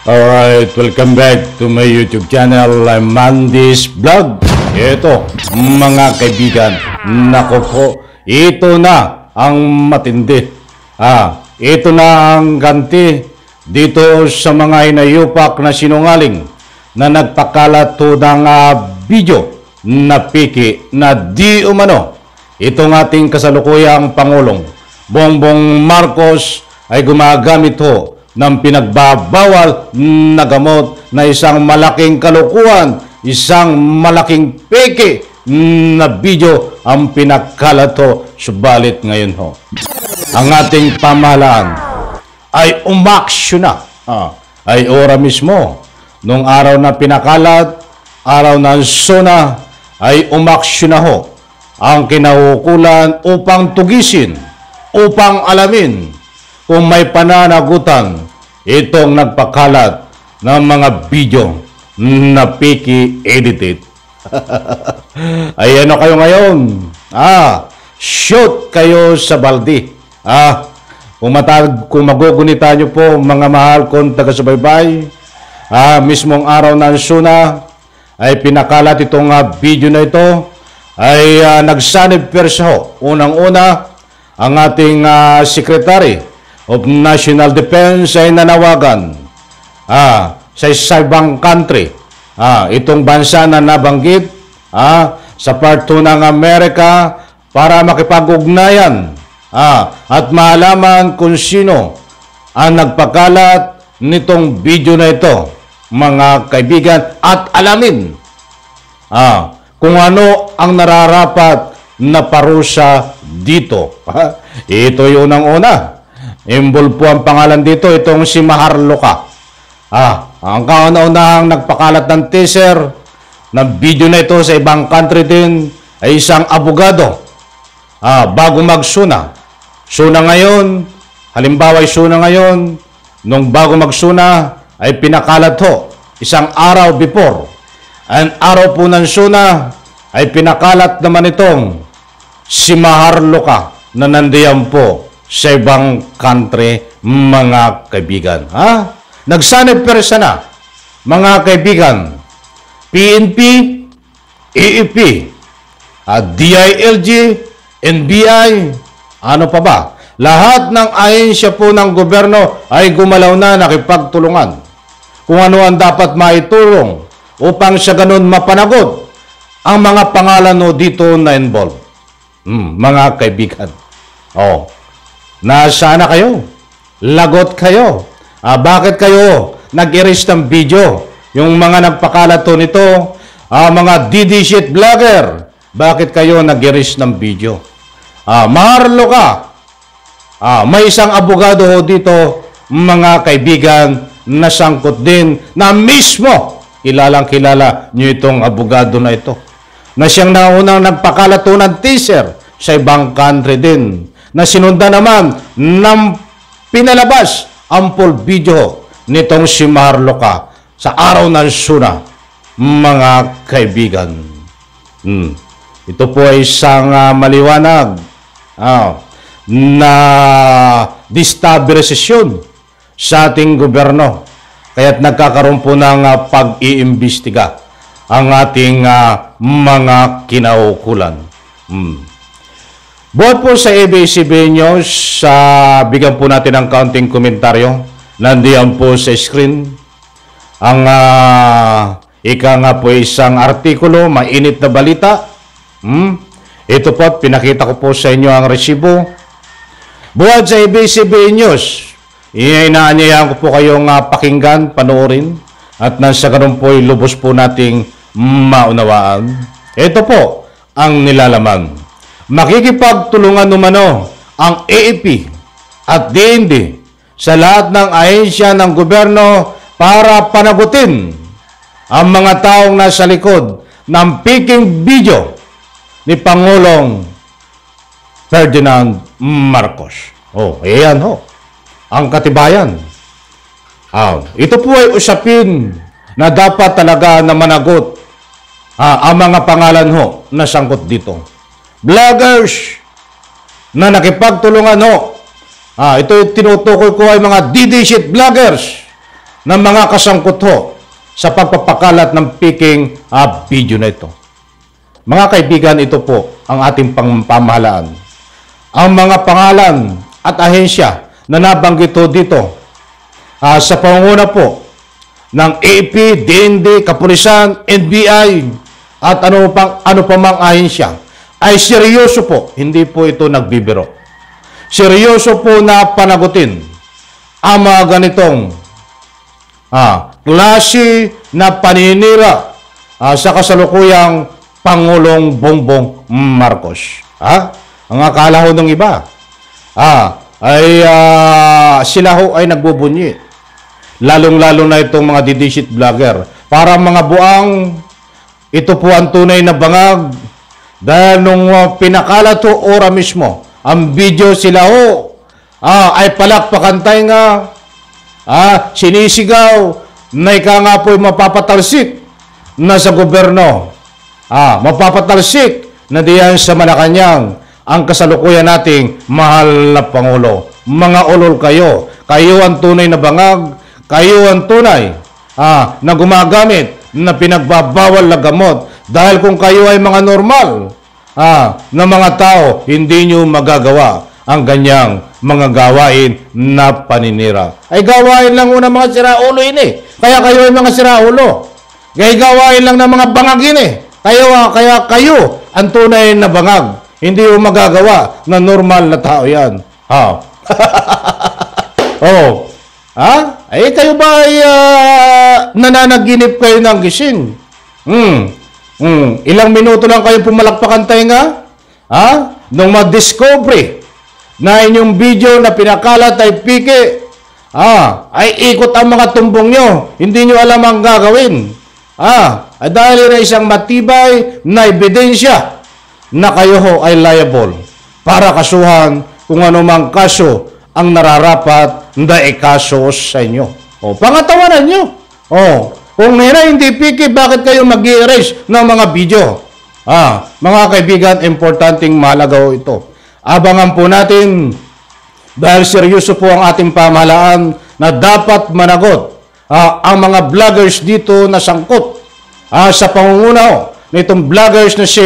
Alright, welcome back to my YouTube channel, I'm Mandy's Vlog. Ito, mga kaibigan, nako po, ito na ang matindi. Ito na ang ganti dito sa mga inayupak na sinungaling na nagpakalat to ng video na piki na di umano. Itong ating kasalukuyang Pangulong Bongbong Marcos ay gumagamit ho ng pinagbabawal na gamot na isang malaking kalukuhan, isang malaking peke na video ang pinakalat ho. Subalit ngayon ho, ang ating pamahalaan ay umaksyon na. Ay ora mismo, nung araw na pinakalat, araw ng SONA, ay umaksyon na ho ang kinaukulan upang tugisin, upang alamin kung may pananagutan itong nagpakalat ng mga video na piki edited. Ay ano kayo ngayon? Shoot kayo sa baldi. Kung magugunita nyo po, mga mahal kong taga-subaybay, mismong araw ng SONA ay pinakalat itong video na ito, ay nagsanib persa ho. Unang-una, ang ating Secretary of National Defense ay nanawagan sa ibang country, itong bansa na nabanggit sa part 2 ng Amerika para makipag-ugnayan at malaman kung sino ang nagpakalat nitong video na ito, mga kaibigan, at alamin kung ano ang nararapat na parusa dito. Ito yung unang-una. Involve po ang pangalan dito, itong si Maharlika. Ang kauna-unahang nagpakalat ng teaser na video na ito sa ibang country din ay isang abogado. Bago mag-SONA. SONA ngayon, halimbawa SONA ngayon, nung bago mag-SONA ay pinakalat ho isang araw before. Ang araw po ng SONA ay pinakalat naman itong si Maharlika na nandiyan po sa ibang country, mga kaibigan. Nagsanib persa na, mga kaibigan. PNP, AFP, DILG, NBI, ano pa ba? Lahat ng ahensya po ng gobyerno ay gumalaw na, nakipagtulungan kung ano ang dapat maitulong upang sa ganun mapanagot ang mga pangalan no dito na involved. Mga kaibigan. Nasaan na kayo? Lagot kayo. Bakit kayo nag-erase ng video? Yung mga nagpakalat to nito, mga DD shit vlogger, bakit kayo nag-erase ng video? Maharlika. May isang abogado ho dito, mga kaibigan, na sangkot din na mismo kilalang-kilala nyo itong abogado na ito. Na siyang naunang nagpakalat to ng teaser sa ibang country din, na sinundan naman ng pinalabas ang full video nitong si Maharlika sa araw ng SONA, mga kaibigan. Ito po ay isang maliwanag na destabilisasyon sa ating gobyerno, kaya't nagkakaroon po ng pag-iimbestiga ang ating mga kinaukulan. Buhat po sa ABS-CBN News, bigyan po natin ng kaunting komentaryo. Nandiyan po sa screen ang ika nga po isang artikulo, mainit na balita. Ito po, pinakita ko po sa inyo ang resibo. Buhat sa ABS-CBN News, inaanyayahan ko po kayong pakinggan, panoorin, at nasa ganun po ay lubos po nating maunawaan. Ito po ang nilalaman. Makikipagtulungan umano ang AFP at DND sa lahat ng ahensya ng gobyerno para panagutin ang mga taong nasa likod ng peking video ni Pangulong Ferdinand Marcos. Ayan ho, ang katibayan. Ito po ay usapin na dapat talaga na managot ang mga pangalan ho na sangkot dito. Vloggers na nakipagtulungan ho. Ito yung tinutukoy ko ay mga DD shit vloggers ng mga kasangkot ho sa pagpapakalat ng peking video na ito. Mga kaibigan, ito po ang ating pamahalaan. Ang mga pangalan at ahensya na nabanggit ho dito sa pangunguna po ng AP, DND, Kapulisan, NBI at ano pa mang ahensya ay seryoso po, hindi po ito nagbibiro. Seryoso po na panagutin ang mga ganitong klase na paninira sa kasalukuyang Pangulong Bongbong Marcos. Ang akala ho ng iba sila ho ay nagbubunyi. Lalong-lalo na itong mga didisit vlogger. Para mga buang, ito po ang tunay na bangag. Dahil nung pinakalat ho ora mismo, ang video sila ho ay palakpakan tayo nga, sinisigaw, na ika nga po'y mapapatalsik na sa gobyerno. Mapapatalsik na diyan sa Malacanang ang kasalukuyan nating mahal na Pangulo. Mga ulol kayo. Kayo ang tunay na bangag. Kayo ang tunay na gumagamit na pinagbabawal na gamot. Dahil kung kayo ay mga normal na mga tao, hindi nyo magagawa ang ganyang mga gawain na paninira. Ay gawain lang una mga siraulo ini. Kaya kayo ay mga siraulo. Kaya gawain lang ng mga bangag ini. Kaya kayo ang tunay na bangag. Hindi mo magagawa na normal na tao yan. Ay kayo ba ay nananaginip kayo ng gising? Ilang minuto lang kayo pumalakpakan tayo nga? Nung ma-discovery na inyong video na pinakalat ay pike, ay ikot ang mga tumbong nyo. Hindi nyo alam ang gagawin. Dahil na isang matibay na ebidensya na kayo ho ay liable para kasuhan kung anumang kaso ang nararapat na ikaso sa inyo. Pangatawanan nyo. Kung hindi piki, bakit kayo mag-i-erase ng mga video? Mga kaibigan, importanteng mahalaga ho ito. Abangan po natin dahil seryoso po ang ating pamahalaan na dapat managot ang mga vloggers dito na sangkot sa pangunguna nitong vloggers na si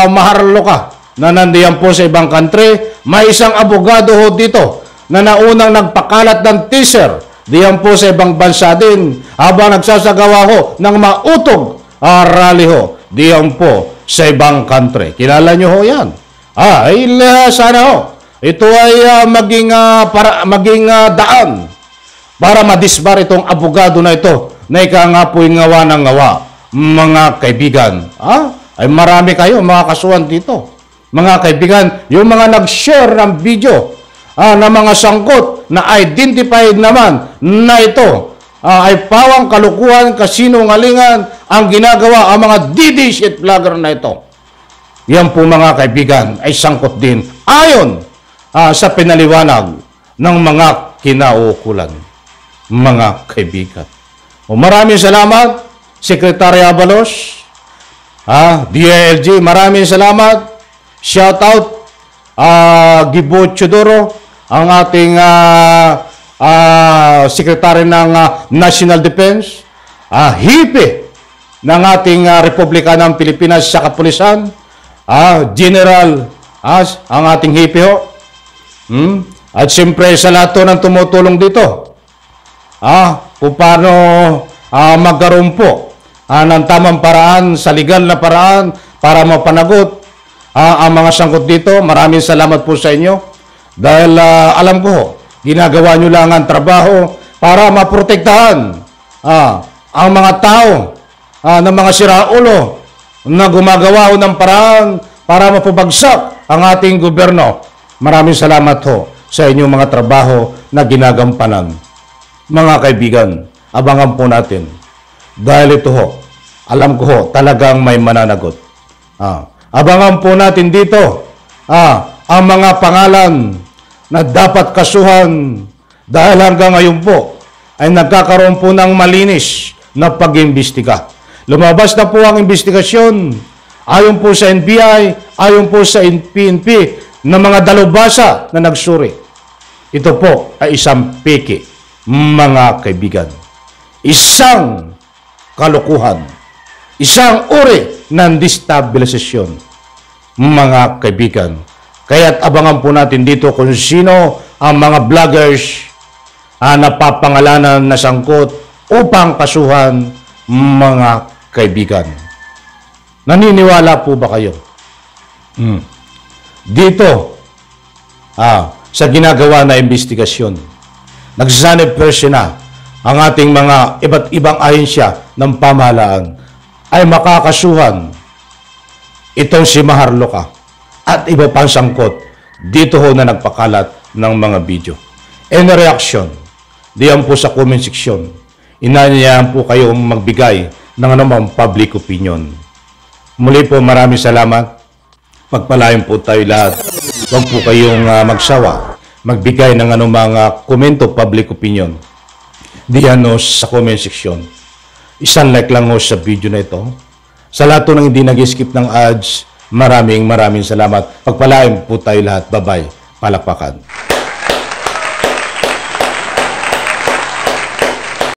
Maharlika na nandiyan po sa ibang country. May isang abogado ho dito na naunang nagpakalat ng teaser diyan po sa ibang bansa din habang nagsasagawa ho ng mautog rally ho diyan po sa ibang country. Kilala nyo ho yan. Sana ho ito ay maging daan para madisbar itong abogado na ito na ika nga po'y ngawa ng ngawa. Mga kaibigan, ay marami kayo mga kasuhan dito. Mga kaibigan, yung mga nag-share ng video na mga sangkot na identified naman na ito ay pawang kalukuhan, kasinungalingan ang ginagawa ang mga DD vlogger na ito. Yan po mga kaibigan ay sangkot din ayon sa pinaliwanag ng mga kinaukulan. Mga kaibigan. Maraming salamat, Secretary Abalos, DILG, maraming salamat. Shout out, Gibo Chodoro, ang ating Secretary ng National Defense, Hipe ng ating Republika ng Pilipinas sa Kapulisan, General, ang ating Hipe ho. At siyempre sa lahat ng tumutulong dito, kung paano magkaroon po ng tamang paraan, sa legal na paraan para mapanagot ang mga sangkot dito. Maraming salamat po sa inyo dahil alam ko ginagawa nyo lang ang trabaho para maprotektahan ang mga tao ng mga siraulo na gumagawa ng paraan para mapabagsak ang ating gobyerno. Maraming salamat ho sa inyong mga trabaho na ginagampanan. Mga kaibigan, abangan po natin. Dahil ito ho, alam ko ho, talagang may mananagot. Abangan po natin dito ang mga pangalan na dapat kasuhan dahil hanggang ngayon po ay nagkakaroon po ng malinis na pag-imbestiga. Lumabas na po ang investigasyon ayon po sa NBI, ayon po sa PNP ng mga dalubhasa na nagsuri. Ito po ay isang peke, mga kaibigan. isang kalokohan, isang uri ng destabilisasyon, mga kaibigan. Kaya't abangan po natin dito kung sino ang mga vloggers na papangalanan na sangkot upang kasuhan, mga kaibigan. Naniniwala po ba kayo? Dito, sa ginagawa na investigasyon, nagsasanib version na ang ating mga iba't ibang ahensya ng pamahalaan ay makakasuhan itong si Maharlika at iba pang sangkot dito ho na nagpakalat ng mga video. Any reaction, diyan po sa comment section. Inanyayahan po kayong magbigay ng anumang public opinion. Muli po, maraming salamat. Pagpalain po tayo lahat. Huwag po kayong magsawa, magbigay ng anumang komento, public opinion. Diyan ho sa comment section. Isang like lang ho sa video na ito. Sa lahat ng hindi nag-skip ng ads, maraming salamat. Pagpalain po tayo lahat. Bye-bye. Palakpakan.